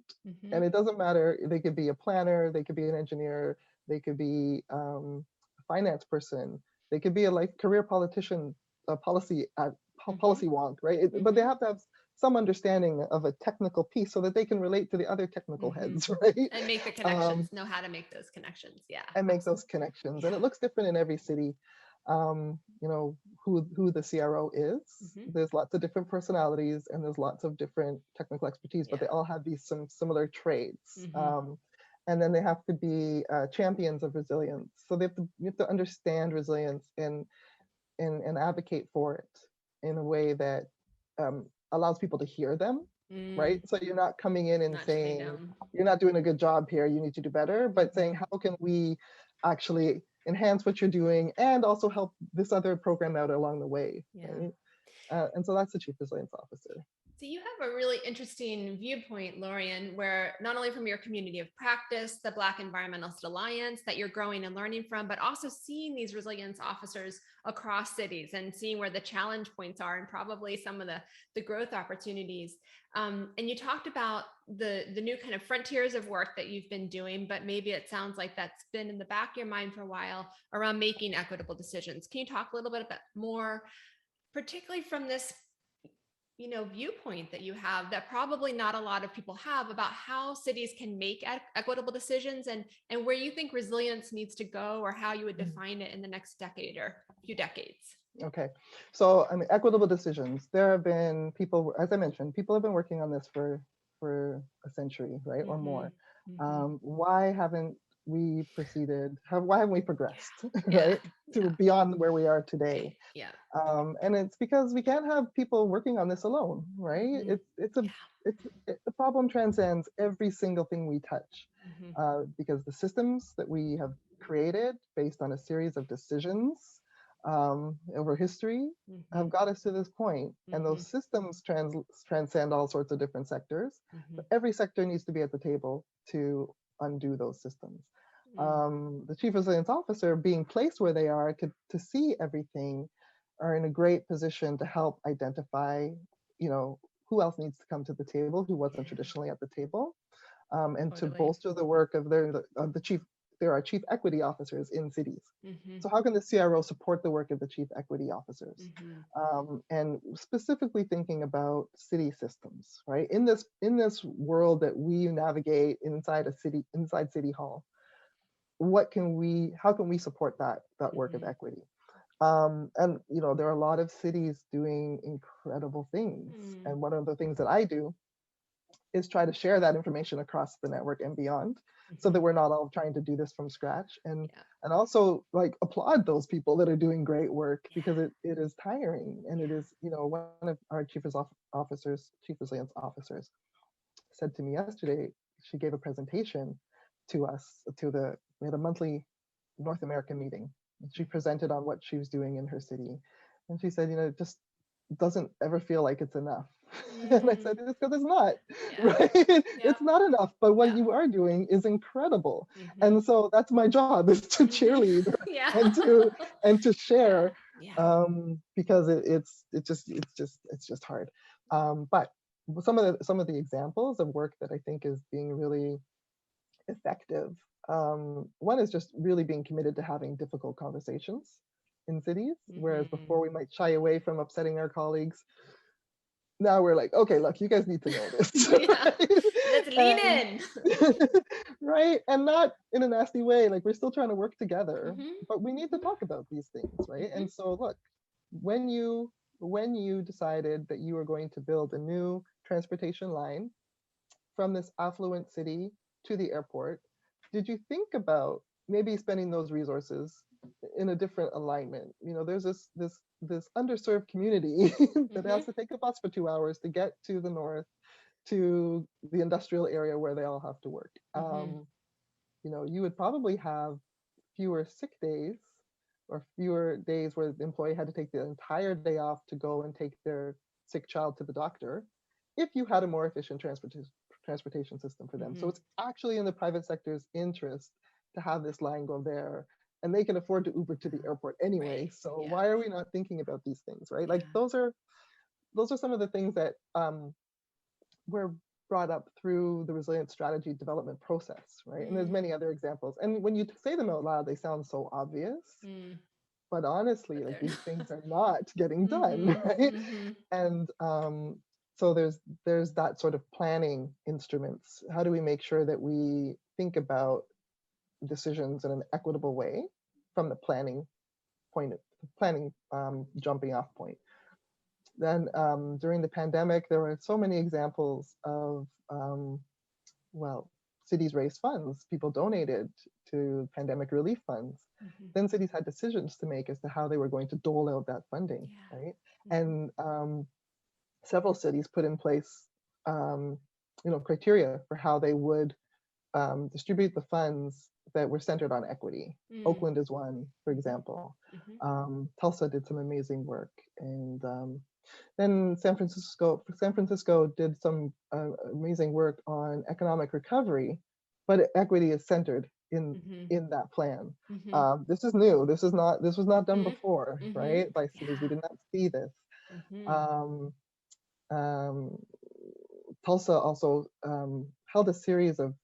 Speaker 2: And it doesn't matter, they could be a planner, they could be an engineer, they could be a finance person, they could be a like career politician, a policy wonk, right? But they have to have some understanding of a technical piece so that they can relate to the other technical heads, right?
Speaker 1: And make the connections, know how to make those connections. Yeah.
Speaker 2: And make those connections. Yeah. And it looks different in every city. You know, who the CRO is. There's lots of different personalities and there's lots of different technical expertise, but they all have these some similar traits. And then they have to be champions of resilience. So you have to understand resilience and advocate for it in a way that allows people to hear them, right? So you're not coming in and saying, you're not doing a good job here, you need to do better, but saying, how can we actually enhance what you're doing and also help this other program out along the way, right? And so that's the Chief Resilience Officer.
Speaker 1: So you have a really interesting viewpoint, Laurian, where not only from your community of practice, the Black Environmentalist Alliance that you're growing and learning from, but also seeing these resilience officers across cities and seeing where the challenge points are and probably some of the growth opportunities. And you talked about the new kind of frontiers of work that you've been doing, but maybe it sounds like that's been in the back of your mind for a while around making equitable decisions. Can you talk a little bit about more, particularly from this viewpoint that you have that probably not a lot of people have about how cities can make equitable decisions and where you think resilience needs to go or how you would define it in the next decade or few decades?
Speaker 2: Okay, so I mean, equitable decisions. There have been people, as I mentioned, people have been working on this for a century, right, or more. Why haven't we proceeded? Why haven't we progressed, right, to beyond where we are today? And it's because we can't have people working on this alone, right? The problem transcends every single thing we touch, because the systems that we have created based on a series of decisions over history have got us to this point. And those systems transcend all sorts of different sectors, but every sector needs to be at the table to undo those systems. The Chief Resilience Officer, being placed where they are to see everything, are in a great position to help identify, who else needs to come to the table, who wasn't traditionally at the table, and to bolster the work of the chief. There are chief equity officers in cities. So how can the CRO support the work of the chief equity officers? And specifically thinking about city systems, right? In this world that we navigate inside City Hall, how can we support that work of equity? And there are a lot of cities doing incredible things. And one of the things that I do is try to share that information across the network and beyond, so that we're not all trying to do this from scratch, and also like applaud those people that are doing great work, because it is tiring. And it is, one of our chief resilience officers said to me yesterday, she gave a presentation to us, we had a monthly North American meeting. She presented on what she was doing in her city. And she said, it just doesn't ever feel like it's enough. And I said, it's because it's not, right? It's not enough, but what you are doing is incredible. And so that's my job, is to cheerlead and to share, because it's just hard. But some of the examples of work that I think is being really effective. One is just really being committed to having difficult conversations in cities, whereas before we might shy away from upsetting our colleagues. Now we're like, okay, look, you guys need to know this.
Speaker 1: Let's lean in.
Speaker 2: Right? And not in a nasty way, like we're still trying to work together, but we need to talk about these things, right? And so look, when you decided that you were going to build a new transportation line from this affluent city to the airport, did you think about maybe spending those resources in a different alignment? There's this underserved community that has to take a bus for 2 hours to get to the north, to the industrial area where they all have to work. You would probably have fewer sick days, or fewer days where the employee had to take the entire day off to go and take their sick child to the doctor, if you had a more efficient transportation system for them. So it's actually in the private sector's interest to have this line go there, and they can afford to Uber to the airport anyway. So why are we not thinking about these things, right? Like those are those are some of the things that were brought up through the resilient strategy development process, right? And there's many other examples. And when you say them out loud, they sound so obvious, but honestly,
Speaker 1: But
Speaker 2: like
Speaker 1: they're
Speaker 2: these things are not getting done,
Speaker 1: not.
Speaker 2: right? And so there's that sort of planning instruments. How do we make sure that we think about decisions in an equitable way from the planning jumping off point? Then during the pandemic, there were so many examples of, well, cities raised funds, people donated to pandemic relief funds. Then cities had decisions to make as to how they were going to dole out that funding, right? And several cities put in place, criteria for how they would distribute the funds that were centered on equity. Oakland is one, for example. Tulsa did some amazing work, and then San Francisco did some amazing work on economic recovery, but equity is centered in that plan. This is new. This was not done before, right? By cities, we did not see this. Tulsa also held a series of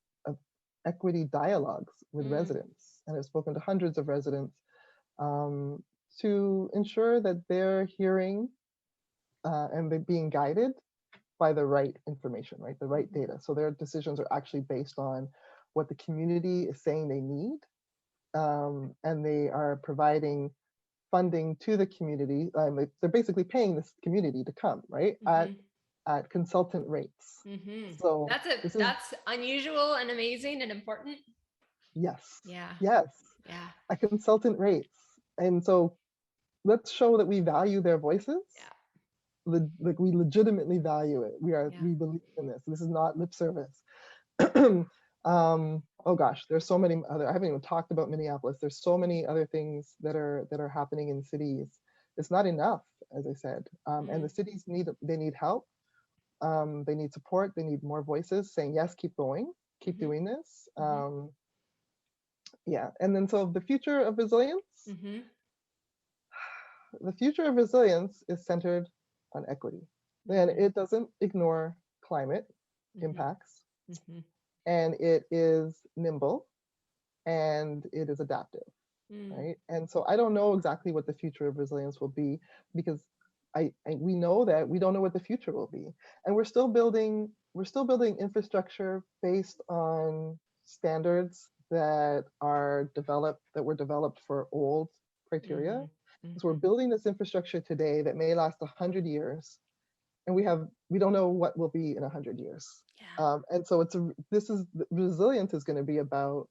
Speaker 2: equity dialogues with residents, and has spoken to hundreds of residents to ensure that they're hearing and they're being guided by the right information, right? The right data. So their decisions are actually based on what the community is saying they need, and they are providing funding to the community. They're basically paying this community to come, right? At consultant rates. So
Speaker 1: that's unusual and amazing and important.
Speaker 2: Yes.
Speaker 1: Yeah.
Speaker 2: Yes.
Speaker 1: Yeah.
Speaker 2: At consultant rates. And so let's show that we value their voices. Yeah. Like we legitimately value it. We believe in this. This is not lip service. Oh gosh, there's so many other, I haven't even talked about Minneapolis. There's so many other things that are happening in cities. It's not enough, as I said. And the cities need help. They need support. They need more voices saying, yes, keep going, keep doing this. Yeah. And then so the future of resilience, the future of resilience is centered on equity. And it doesn't ignore climate impacts. And it is nimble, and it is adaptive, right? And so I don't know exactly what the future of resilience will be, because we know that we don't know what the future will be, and we're still building infrastructure based on standards that were developed for old criteria. So we're building this infrastructure today that may last 100 years, and we don't know what will be in 100 years. And so resilience is going to be about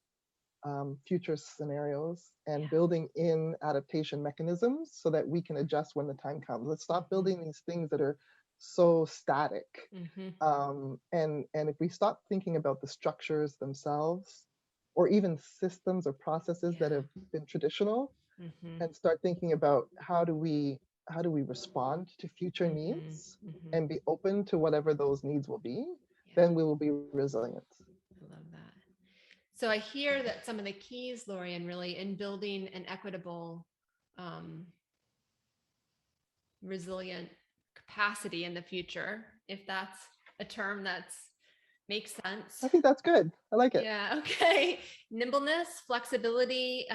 Speaker 2: future scenarios and building in adaptation mechanisms so that we can adjust when the time comes. Let's stop building these things that are so static. And if we stop thinking about the structures themselves, or even systems or processes that have been traditional, and start thinking about how do we respond to future needs and be open to whatever those needs will be, then we will be resilient.
Speaker 1: I love that. So I hear that some of the keys, Laurian, really in building an equitable, resilient capacity in the future, if that's a term that's makes sense.
Speaker 2: I think that's good. I like it.
Speaker 1: Yeah. Okay. Nimbleness, flexibility,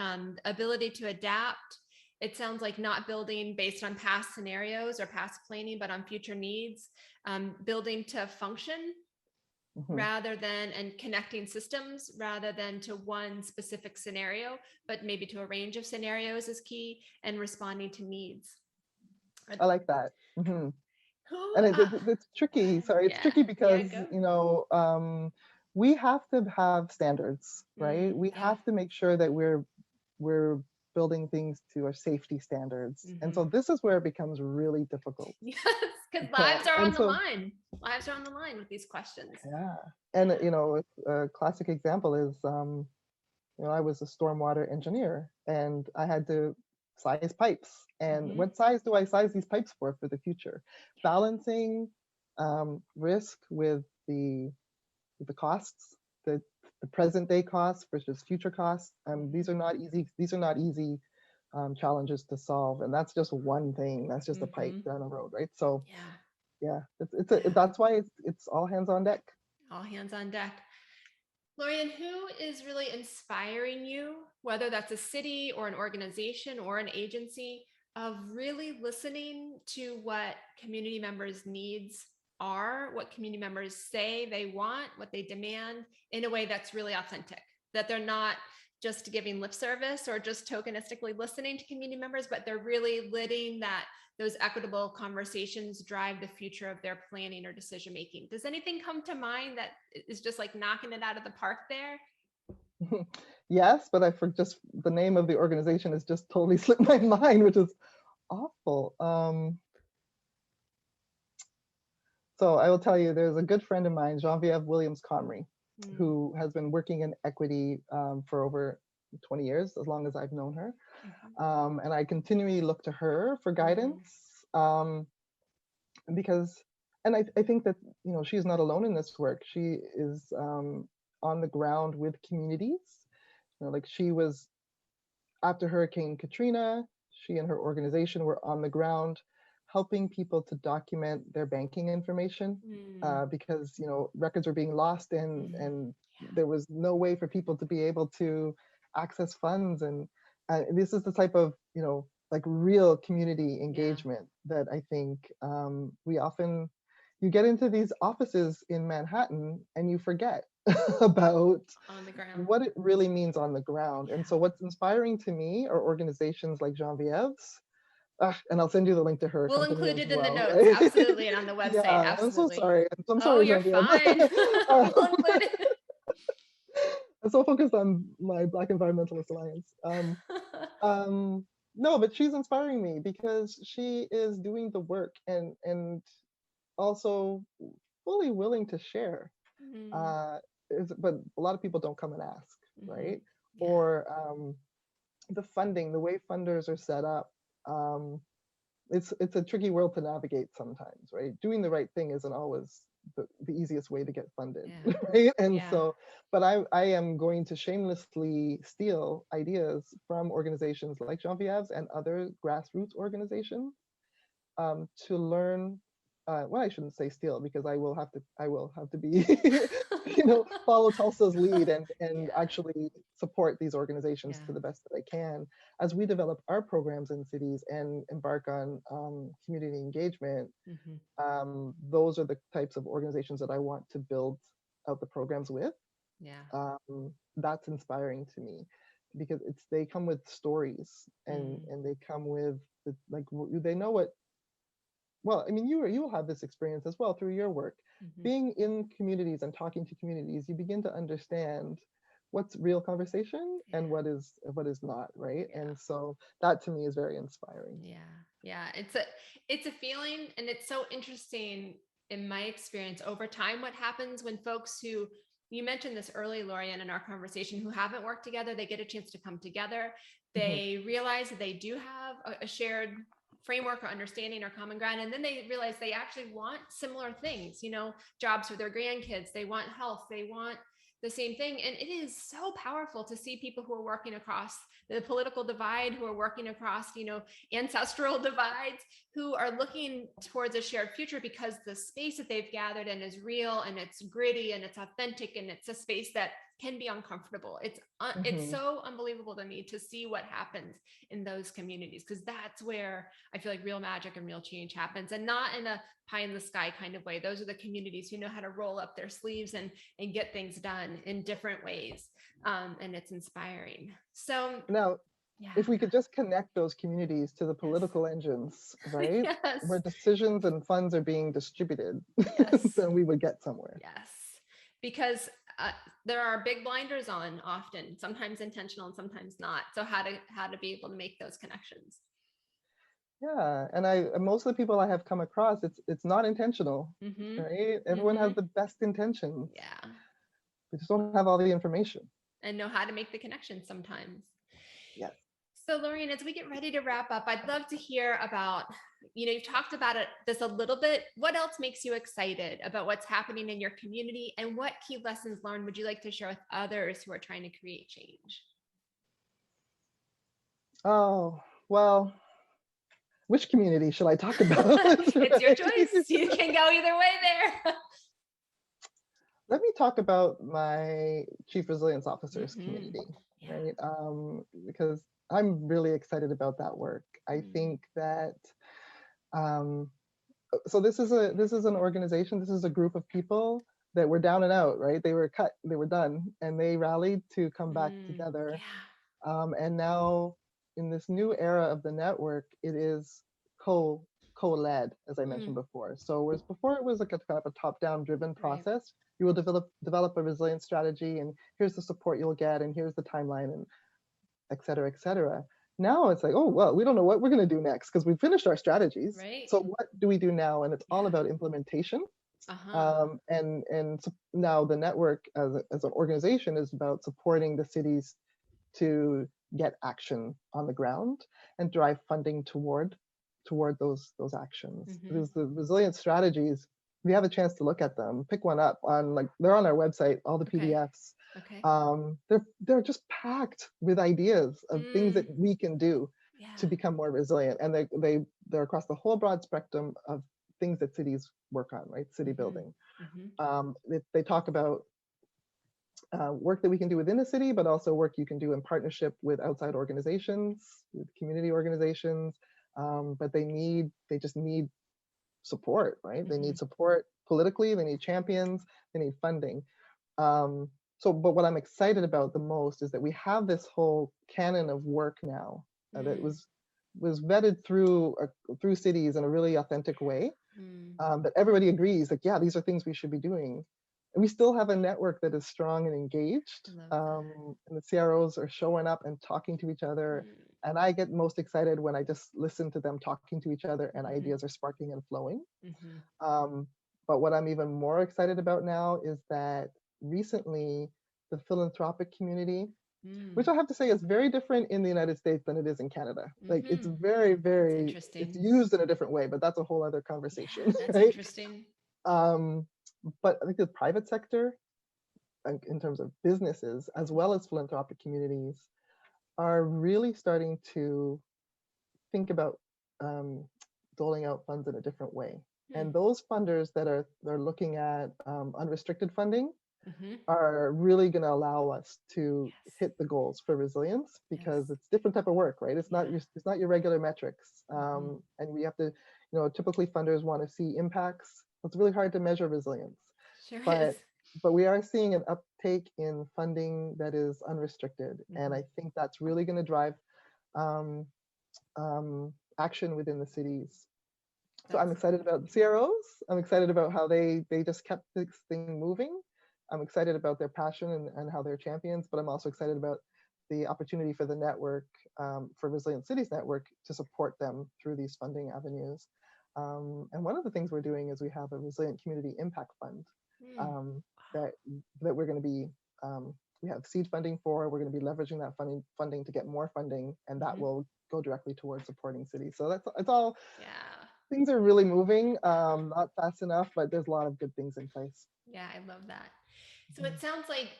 Speaker 1: ability to adapt. It sounds like not building based on past scenarios or past planning, but on future needs, building to function rather than, and connecting systems rather than to one specific scenario, but maybe to a range of scenarios is key, and responding to needs.
Speaker 2: I like that. And it's tricky. Sorry, it's tricky because, we have to have standards, right? We have to make sure that we're building things to our safety standards. And so this is where it becomes really difficult.
Speaker 1: Yes, because lives are on the line. Lives are on the line with these questions.
Speaker 2: Yeah. And, a classic example is, I was a stormwater engineer, and I had to size pipes. And what size do I size these pipes for the future? Balancing risk with the costs, the present day costs versus future costs. These are not easy challenges to solve, and that's just one thing. That's just a pipe down the road, right? So yeah, that's why it's all hands on deck.
Speaker 1: All hands on deck. Laurian, who is really inspiring you, whether that's a city or an organization or an agency, of really listening to what community members' needs are, what community members say they want, what they demand, in a way that's really authentic, that they're not just giving lip service or just tokenistically listening to community members, but they're really letting those equitable conversations drive the future of their planning or decision making. Does anything come to mind that is just like knocking it out of the park there?
Speaker 2: Yes, but I for just the name of the organization has just totally slipped my mind, which is awful. So I will tell you, there's a good friend of mine, Genevieve Williams Comrie, who has been working in equity for over 20 years, as long as I've known her. And I continually look to her for guidance because, and I think that, you know, she's not alone in this work. She is on the ground with communities. You know, like she was, after Hurricane Katrina, she and her organization were on the ground helping people to document their banking information because, you know, records were being lost and there was no way for people to be able to access funds. And this is the type of, you know, like real community engagement that I think we often, you get into these offices in Manhattan and you forget about
Speaker 1: on the ground,
Speaker 2: what it really means on the ground. And so what's inspiring to me are organizations like Genevieve's, and I'll send you the link to her
Speaker 1: we'll
Speaker 2: company
Speaker 1: include
Speaker 2: as
Speaker 1: it in the
Speaker 2: well,
Speaker 1: notes,
Speaker 2: right?
Speaker 1: absolutely, and on the website,
Speaker 2: Yeah,
Speaker 1: absolutely.
Speaker 2: I'm
Speaker 1: Oh,
Speaker 2: sorry,
Speaker 1: you're
Speaker 2: Genevieve.
Speaker 1: fine. We'll include it.
Speaker 2: I'm so focused on my Black Environmentalist Alliance. No, but she's inspiring me because she is doing the work and also fully willing to share. But a lot of people don't come and ask, right? Or the funding, the way funders are set up, it's a tricky world to navigate sometimes, right? Doing the right thing isn't always the easiest way to get funded, right? And so, but I am going to shamelessly steal ideas from organizations like Genevieve's and other grassroots organizations to learn. Well, I shouldn't say steal because I will have to be, you know, follow Tulsa's lead and actually support these organizations to the best that I can as we develop our programs in cities and embark on community engagement. Those are the types of organizations that I want to build out the programs with. That's inspiring to me because they come with stories and they come with they know what. Well, I mean, you will have this experience as well through your work. Being in communities and talking to communities, you begin to understand what's real conversation and what is not, right? And so that to me is very inspiring.
Speaker 1: It's a feeling, and it's so interesting in my experience over time what happens when folks who, you mentioned this early, Laurian, in our conversation, who haven't worked together, they get a chance to come together. They realize that they do have a shared framework or understanding or common ground, and then they realize they actually want similar things, you know, jobs for their grandkids, they want health, they want the same thing. And it is so powerful to see people who are working across the political divide, who are working across, you know, ancestral divides, who are looking towards a shared future because the space that they've gathered in is real and it's gritty and it's authentic and it's a space that can be uncomfortable. It's so unbelievable to me to see what happens in those communities, because that's where I feel like real magic and real change happens, and not in a pie in the sky kind of way. Those are the communities who know how to roll up their sleeves and get things done in different ways. And it's inspiring. So
Speaker 2: now, if we could just connect those communities to the political engines, right? Where decisions and funds are being distributed, then we would get somewhere.
Speaker 1: Because there are big blinders on often, sometimes intentional and sometimes not. So how to be able to make those connections.
Speaker 2: Yeah, and most of the people I have come across, it's not intentional, right? Everyone has the best intentions. We just don't have all the information.
Speaker 1: And know how to make the connections sometimes.
Speaker 2: Yes.
Speaker 1: So Laurian, as we get ready to wrap up, I'd love to hear about, you know, you've talked about this a little bit. What else makes you excited about what's happening in your community, and what key lessons learned would you like to share with others who are trying to create change?
Speaker 2: Oh, well, which community should I talk about?
Speaker 1: It's your choice. You can go either way there.
Speaker 2: Let me talk about my Chief Resilience Officers
Speaker 1: Mhm.
Speaker 2: community,
Speaker 1: Yeah.
Speaker 2: right? Because I'm really excited about that work. I
Speaker 1: Mm.
Speaker 2: think that so this is an organization, this is a group of people that were down and out, right? They were cut, they were done, and they rallied to come back
Speaker 1: Mm.
Speaker 2: together.
Speaker 1: Yeah.
Speaker 2: And now in this new era of the network, it is co co-led, as I mentioned
Speaker 1: Mm.
Speaker 2: before. So whereas before it was like a kind of a top-down driven
Speaker 1: Right.
Speaker 2: process, you will develop a resilience strategy, and here's the support you'll get, and here's the timeline, and et cetera, et cetera. Now it's like, oh, well, we don't know what we're going to do next because we finished our strategies.
Speaker 1: Right.
Speaker 2: So what do we do now? And it's all
Speaker 1: Yeah.
Speaker 2: about implementation.
Speaker 1: Uh-huh.
Speaker 2: Now the network as an organization is about supporting the cities to get action on the ground and drive funding toward those actions.
Speaker 1: Mm-hmm.
Speaker 2: Because the resilience strategies, if you have a chance to look at them, pick one up on, like, they're on our website, all the
Speaker 1: Okay.
Speaker 2: PDFs.
Speaker 1: Okay.
Speaker 2: They're just packed with ideas of things that
Speaker 1: Mm.
Speaker 2: we can do
Speaker 1: Yeah.
Speaker 2: to become more resilient, and they're across the whole broad spectrum of things that cities work on, right? City
Speaker 1: Mm-hmm.
Speaker 2: building.
Speaker 1: Mm-hmm.
Speaker 2: They talk about work that we can do within the city, but also work you can do in partnership with outside organizations, with community organizations. But they just need support, right? They
Speaker 1: Mm-hmm.
Speaker 2: need support politically, they need champions, they need funding. Um, but what I'm excited about the most is that we have this whole canon of work now that
Speaker 1: Mm.
Speaker 2: was vetted through cities in a really authentic way,
Speaker 1: Mm.
Speaker 2: that everybody agrees, like, yeah, these are things we should be doing. And we still have a network that is strong and engaged,
Speaker 1: I love that.
Speaker 2: and the CROs are showing up and talking to each other.
Speaker 1: Mm.
Speaker 2: And I get most excited when I just listen to them talking to each other and
Speaker 1: Mm-hmm.
Speaker 2: ideas are sparking and flowing.
Speaker 1: Mm-hmm.
Speaker 2: Um, but what I'm even more excited about now is that recently the philanthropic community,
Speaker 1: Mm.
Speaker 2: which I have to say is very different in the United States than it is in Canada. Like, it's
Speaker 1: Mm-hmm.
Speaker 2: very,
Speaker 1: That's
Speaker 2: it's
Speaker 1: interesting.
Speaker 2: used in a different way, but that's a whole other
Speaker 1: Yeah,
Speaker 2: conversation,
Speaker 1: that's
Speaker 2: right?
Speaker 1: interesting.
Speaker 2: Um, but I think the private sector, in terms of businesses, as well as philanthropic communities, are really starting to think about doling out funds in a different way.
Speaker 1: Mm.
Speaker 2: And those funders they're looking at unrestricted funding
Speaker 1: Mm-hmm.
Speaker 2: are really going to allow us to
Speaker 1: Yes.
Speaker 2: hit the goals for resilience,
Speaker 1: Yes.
Speaker 2: because it's different type of work, right?
Speaker 1: Yeah.
Speaker 2: It's not your regular metrics,
Speaker 1: Mm-hmm.
Speaker 2: and we have to, typically funders want to see impacts. It's really hard to measure resilience,
Speaker 1: Sure is.
Speaker 2: but we are seeing an uptake in funding that is unrestricted, and
Speaker 1: Mm-hmm.
Speaker 2: I think that's really going to drive um, action within the cities. So I'm
Speaker 1: That's
Speaker 2: excited about the CROs. I'm excited about how they just kept this thing moving. I'm excited about their passion and how they're champions, but I'm also excited about the opportunity for the network, for Resilient Cities Network, to support them through these funding avenues. And one of the things we're doing is we have a Resilient Community Impact Fund,
Speaker 1: mm.
Speaker 2: um, that we're going to be, we have seed funding for. We're going to be leveraging that funding to get more funding, and that
Speaker 1: Mm-hmm.
Speaker 2: will go directly towards supporting cities. So it's all,
Speaker 1: Yeah.
Speaker 2: things are really moving, not fast enough, but there's a lot of good things in place.
Speaker 1: Yeah, I love that. So it sounds like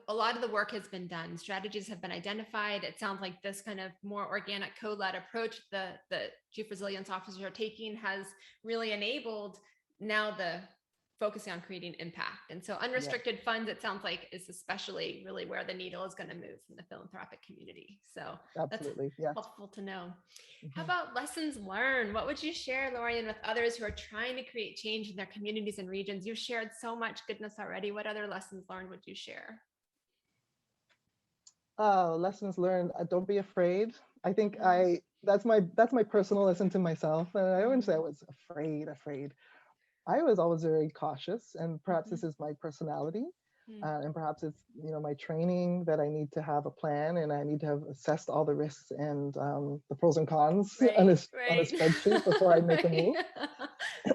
Speaker 1: a lot of the work has been done. Strategies have been identified. It sounds like this kind of more organic co-led approach the chief resilience officers are taking has really enabled now the focusing on creating impact. And so
Speaker 2: Yeah,
Speaker 1: unrestricted funds, it sounds like, is especially really where the needle is going to move from the philanthropic community. So that's
Speaker 2: absolutely. Yeah.
Speaker 1: helpful to know. How
Speaker 2: Mhm.
Speaker 1: about lessons learned? What would you share, Laurian, with others who are trying to create change in their communities and regions? You've shared so much goodness already. What other lessons learned would you share?
Speaker 2: Lessons learned. Don't be afraid. I think
Speaker 1: Mm-hmm.
Speaker 2: that's my personal lesson to myself. And I wouldn't say I
Speaker 1: Mm-hmm.
Speaker 2: was afraid. I was always very cautious, and perhaps
Speaker 1: Mm-hmm.
Speaker 2: this is my personality,
Speaker 1: Mm.
Speaker 2: and perhaps it's, my training, that I need to have a plan and I need to have assessed all the risks and the pros and cons on
Speaker 1: Right,
Speaker 2: on a
Speaker 1: right.
Speaker 2: spreadsheet before I make a
Speaker 1: Right.
Speaker 2: move.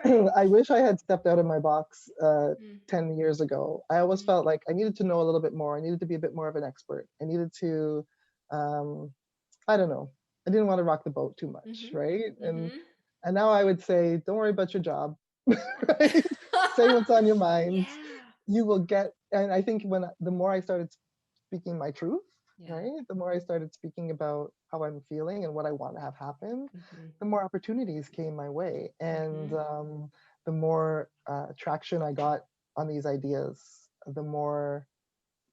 Speaker 1: Right.
Speaker 2: I wish I had stepped out of my box
Speaker 1: Mm.
Speaker 2: 10 years ago. I always
Speaker 1: Mm.
Speaker 2: felt like I needed to know a little bit more. I needed to be a bit more of an expert. I needed to, um, I don't know. I didn't want to rock the boat too much, right?
Speaker 1: Mm-hmm. Mm-hmm.
Speaker 2: And now I would say, don't worry about your job, right? Say what's on your mind.
Speaker 1: Yeah.
Speaker 2: You will get. And I think the more I started speaking my truth,
Speaker 1: Yeah.
Speaker 2: right? The more I started speaking about how I'm feeling and what I want to have happen,
Speaker 1: Mhm.
Speaker 2: the more opportunities came my way. And
Speaker 1: Mhm.
Speaker 2: the more traction I got on these ideas, the more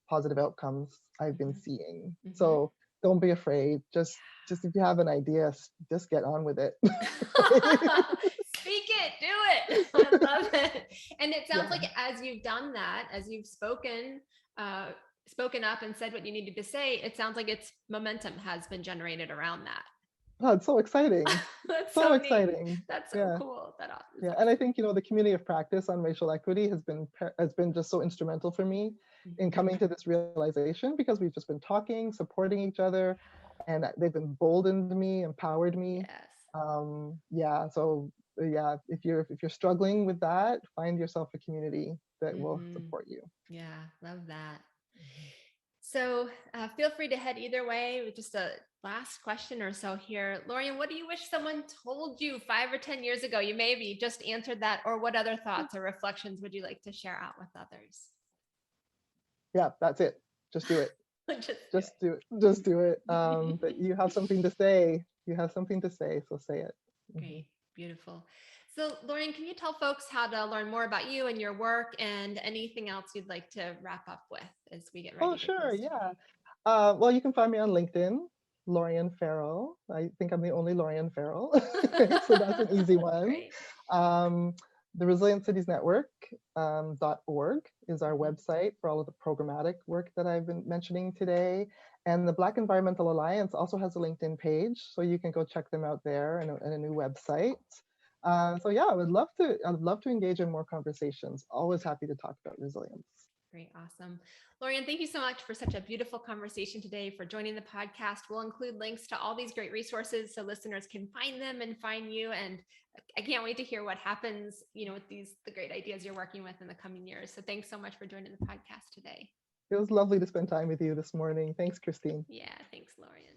Speaker 2: positive outcomes I've been
Speaker 1: Mhm.
Speaker 2: seeing.
Speaker 1: Mhm.
Speaker 2: So don't be afraid. Just if you have an idea, just get on with it.
Speaker 1: Speak it, do it. I love it. And it sounds
Speaker 2: Yeah.
Speaker 1: like as you've done that, as you've uh, spoken up and said what you needed to say, it sounds like its momentum has been generated around that.
Speaker 2: Oh, it's so exciting.
Speaker 1: That's
Speaker 2: So
Speaker 1: so neat.
Speaker 2: exciting.
Speaker 1: That's so
Speaker 2: Yeah.
Speaker 1: cool. That is
Speaker 2: Yeah, and I
Speaker 1: awesome.
Speaker 2: think the community of practice on racial equity has been just so instrumental for me in
Speaker 1: Mhm.
Speaker 2: coming to this realization, because we've just been talking, supporting each other, and they've emboldened me, empowered me.
Speaker 1: Yes.
Speaker 2: Yeah, so yeah, if you're struggling with that, find yourself a community that will
Speaker 1: Hmm.
Speaker 2: support you.
Speaker 1: Yeah, love that. So feel free to head either way. With just a last question or so here. Laurian, what do you wish someone told you 5 or 10 years ago? You maybe just answered that, or what other thoughts or reflections would you like to share out with others?
Speaker 2: Yeah, that's it. Just do it.
Speaker 1: Just do
Speaker 2: Just do it. Just do it. That
Speaker 1: it.
Speaker 2: you have something to say. You have something to say, so say it. Mhm.
Speaker 1: Great, beautiful. So, Laurian, can you tell folks how to learn more about you and your work and anything else you'd like to wrap up with as we get
Speaker 2: Oh,
Speaker 1: ready to
Speaker 2: sure.
Speaker 1: close
Speaker 2: Yeah.
Speaker 1: today?
Speaker 2: Well, you can find me on LinkedIn, Laurian Farrell. I think I'm the only Laurian Farrell. So that's an easy one.
Speaker 1: Great.
Speaker 2: Um, the Resilient Cities Network .org is our
Speaker 1: Mhm.
Speaker 2: website for all of the programmatic work that I've been mentioning today. And the Black Environmental Alliance also has a LinkedIn page, so you can go check them out there, and a new website. So yeah, I'd love to engage in more conversations. Always happy to talk about resilience.
Speaker 1: Great, awesome. Laurian, thank you so much for such a beautiful conversation today, for joining the podcast. We'll include links to all these great resources so listeners can find them and find you. And I can't wait to hear what happens, with the great ideas you're working with in the coming years. So thanks so much for joining the podcast today.
Speaker 2: It was lovely to spend time with you this morning. Thanks, Christine.
Speaker 1: Yeah, thanks, Laurian.